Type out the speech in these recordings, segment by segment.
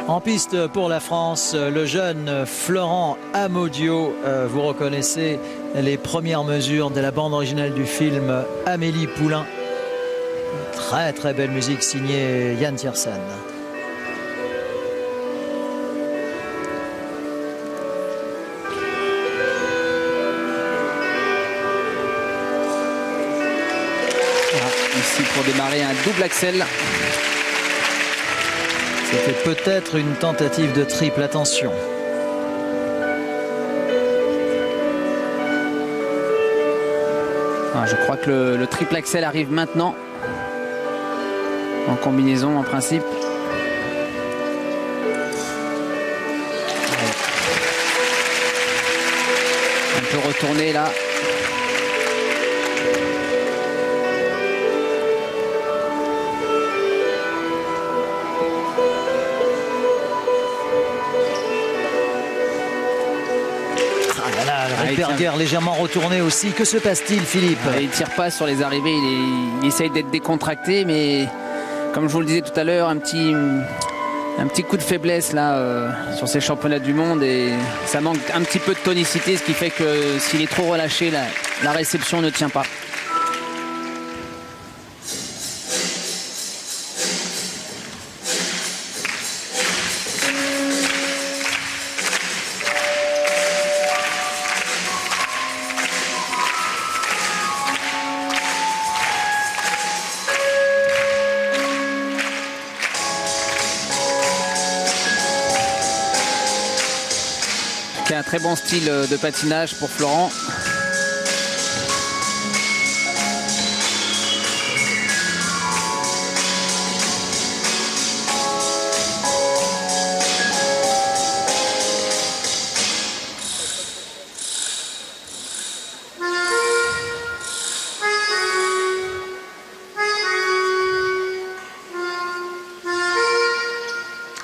En piste pour la France, le jeune Florent Amodiot. Vous reconnaissez les premières mesures de la bande originale du film Amélie Poulain. Très très belle musique signée Yann Tiersen. Ici pour démarrer un double axel. C'était peut-être une tentative de triple, attention. Je crois que le triple axel arrive maintenant. En combinaison en principe. Un peu retourné là. Rydberger légèrement retourné aussi. Que se passe-t-il, Philippe? Il tire pas sur les arrivées, il essaye d'être décontracté, mais comme je vous le disais tout à l'heure, un petit coup de faiblesse là sur ces championnats du monde, et ça manque un petit peu de tonicité, ce qui fait que s'il est trop relâché, la réception ne tient pas. Un très bon style de patinage pour Florent.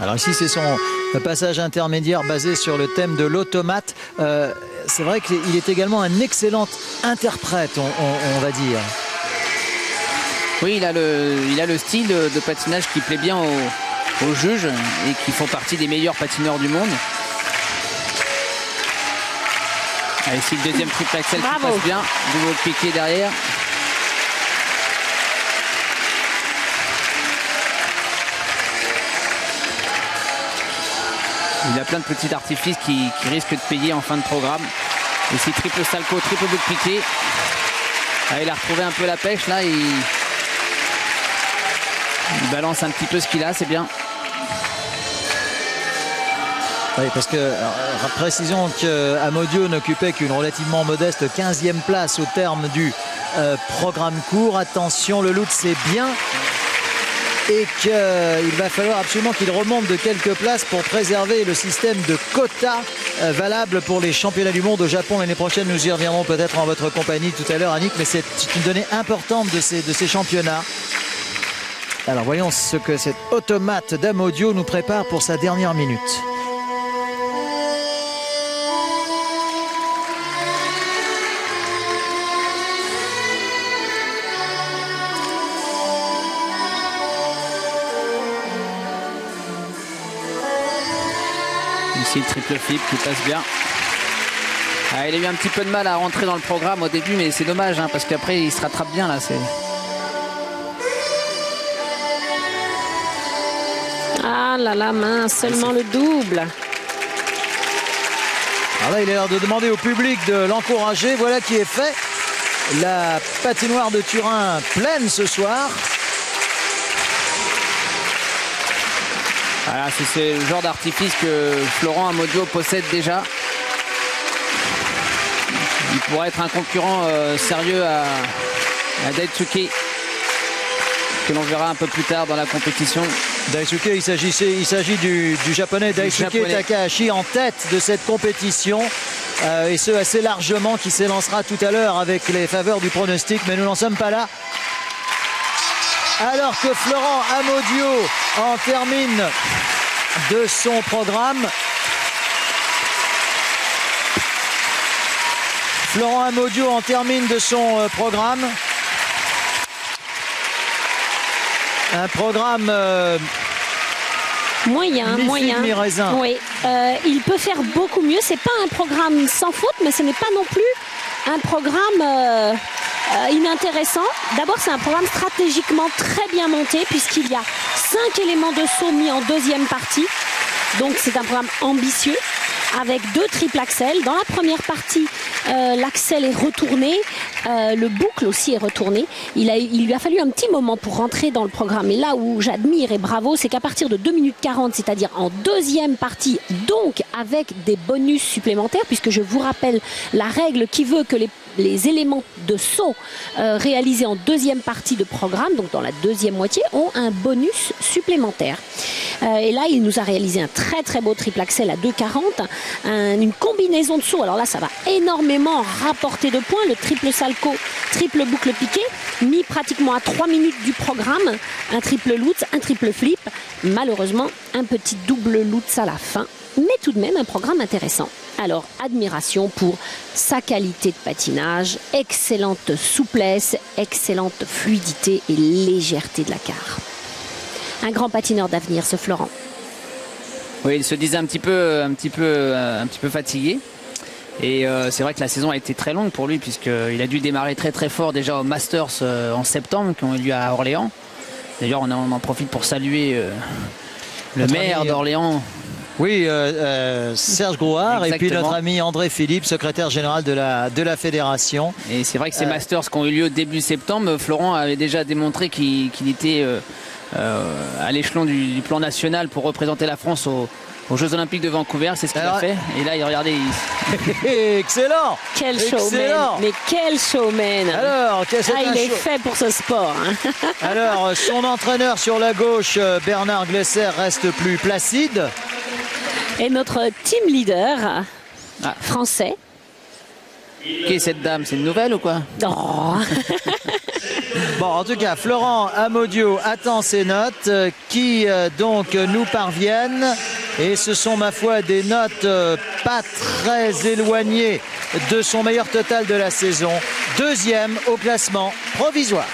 Alors ici, c'est son passage intermédiaire basé sur le thème de l'automate. C'est vrai qu'il est également un excellent interprète, on va dire. Oui, il a le style de patinage qui plaît bien aux juges et qui font partie des meilleurs patineurs du monde. Ici, le deuxième triple axel qui passe bien. Nouveau piqué derrière. Il a plein de petits artifices qui risquent de payer en fin de programme. Ici, triple salco, triple bout de piqué. Il a retrouvé un peu la pêche là. Il balance un petit peu ce qu'il a, c'est bien. Oui, parce que, alors, précisons qu'Amodiot n'occupait qu'une relativement modeste 15e place au terme du programme court. Attention, le loot, c'est bien. Et qu'il va falloir absolument qu'il remonte de quelques places pour préserver le système de quotas valable pour les championnats du monde au Japon l'année prochaine. Nous y reviendrons peut-être en votre compagnie tout à l'heure, Annick, mais c'est une donnée importante de ces championnats. Alors voyons ce que cet automate d'Amodiot nous prépare pour sa dernière minute. Ici, le triple flip qui passe bien. Il a eu un petit peu de mal à rentrer dans le programme au début, mais c'est dommage parce qu'après il se rattrape bien là. Ah là là, mince, seulement le double. Alors là, il a l'air de demander au public de l'encourager. Voilà qui est fait. La patinoire de Turin pleine ce soir. Voilà, c'est le genre d'artifice que Florent Amodiot possède déjà. Il pourrait être un concurrent sérieux à Daisuke, que l'on verra un peu plus tard dans la compétition. Daisuke, il s'agit du japonais Daisuke Takahashi en tête de cette compétition. Et ce assez largement, qui s'élancera tout à l'heure avec les faveurs du pronostic, mais nous n'en sommes pas là. Alors que Florent Amodiot en termine de son programme. Florent Amodiot en termine de son programme. Un programme Moyen. Mi-raisin. Oui, il peut faire beaucoup mieux. C'est pas un programme sans faute, mais ce n'est pas non plus un programme inintéressant. D'abord, c'est un programme stratégiquement très bien monté puisqu'il y a 5 éléments de saut mis en deuxième partie. Donc, c'est un programme ambitieux avec 2 triples axels. Dans la première partie, l'axel est retourné, le boucle aussi est retourné. Il lui a fallu un petit moment pour rentrer dans le programme. Et là où j'admire et bravo, c'est qu'à partir de 2 minutes 40, c'est-à-dire en deuxième partie, donc avec des bonus supplémentaires, puisque je vous rappelle la règle qui veut que les éléments de saut réalisés en deuxième partie de programme, donc dans la deuxième moitié, ont un bonus supplémentaire. Et là, il nous a réalisé un très très beau triple axel à 2,40, une combinaison de sauts. Alors là, ça va énormément rapporter de points. Le triple salco, triple boucle piqué, mis pratiquement à 3 minutes du programme. Un triple lutz, un triple flip. Malheureusement, un petit double lutz à la fin. Mais tout de même, un programme intéressant. Alors, admiration pour sa qualité de patinage, excellente souplesse, excellente fluidité et légèreté de la carre. Un grand patineur d'avenir, ce Florent. Oui, il se disait un petit peu fatigué. Et c'est vrai que la saison a été très longue pour lui puisqu'il a dû démarrer très très fort déjà au Masters en septembre qui ont eu lieu à Orléans. D'ailleurs, on en profite pour saluer le maire d'Orléans. Oui, Serge Grouard. Exactement. Et puis notre ami André Philippe, secrétaire général de la fédération. Et c'est vrai que ces Masters qui ont eu lieu début septembre, Florent avait déjà démontré qu'il était à l'échelon du plan national pour représenter la France aux Jeux Olympiques de Vancouver. C'est ce qu'il a fait. Et là, regardez. Excellent. Quel showman. Mais quel showman. Alors, il est fait pour ce sport. Hein. Alors, son entraîneur sur la gauche, Bernard Glesser, reste plus placide. Et notre team leader français. Qui est cette dame? C'est une nouvelle ou quoi? Oh. Bon, en tout cas, Florent Amodio attend ses notes qui donc nous parviennent. Et ce sont, ma foi, des notes pas très éloignées de son meilleur total de la saison. 2e au classement provisoire.